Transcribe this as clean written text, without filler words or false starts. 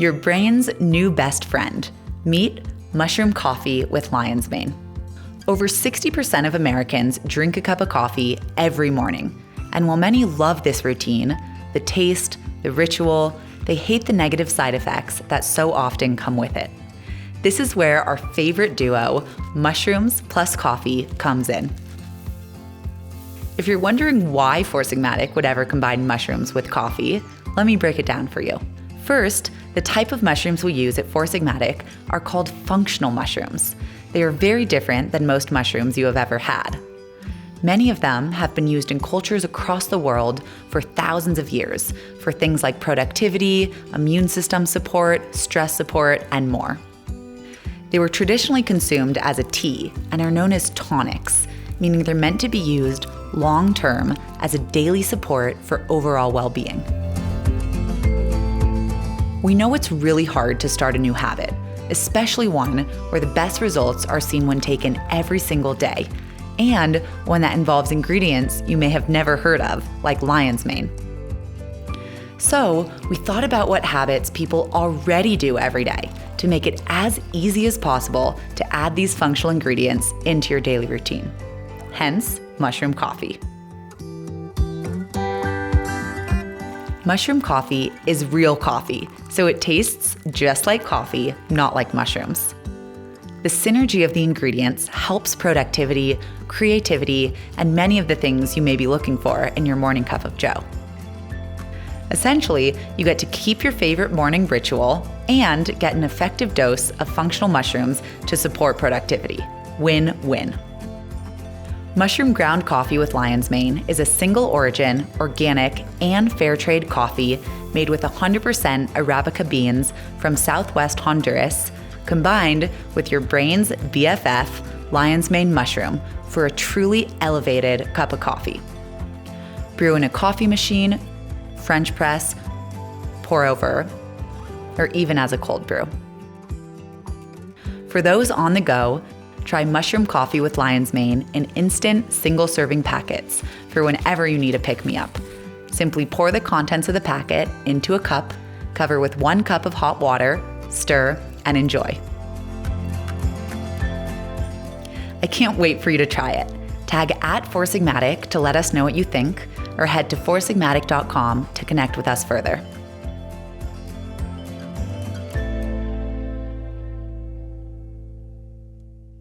Your brain's new best friend. Meet mushroom coffee with lion's mane. Over 60% of Americans drink a cup of coffee every morning. And while many love this routine, the taste, the ritual, they hate the negative side effects that so often come with it. This is where our favorite duo, mushrooms plus coffee, comes in. If you're wondering why Four Sigmatic would ever combine mushrooms with coffee, let me break it down for you. First, the type of mushrooms we use at Four Sigmatic are called functional mushrooms. They are very different than most mushrooms you have ever had. Many of them have been used in cultures across the world for thousands of years for things like productivity, immune system support, stress support, and more. They were traditionally consumed as a tea and are known as tonics, meaning they're meant to be used long-term as a daily support for overall well-being. We know it's really hard to start a new habit, especially one where the best results are seen when taken every single day, and one that involves ingredients you may have never heard of, like lion's mane. So we thought about what habits people already do every day to make it as easy as possible to add these functional ingredients into your daily routine. Hence, mushroom coffee. Mushroom coffee is real coffee, so it tastes just like coffee, not like mushrooms. The synergy of the ingredients helps productivity, creativity, and many of the things you may be looking for in your morning cup of joe. Essentially, you get to keep your favorite morning ritual and get an effective dose of functional mushrooms to support productivity. Win-win. Mushroom ground coffee with lion's mane is a single origin, organic, and fair trade coffee made with 100% Arabica beans from Southwest Honduras, combined with your brain's BFF, lion's mane mushroom, for a truly elevated cup of coffee. Brew in a coffee machine, French press, pour over, or even as a cold brew. For those on the go, try mushroom coffee with lion's mane in instant single-serving packets for whenever you need a pick-me-up. Simply pour the contents of the packet into a cup, cover with 1 cup of hot water, stir, and enjoy. I can't wait for you to try it. Tag @4sigmatic to let us know what you think, or head to foursigmatic.com to connect with us further.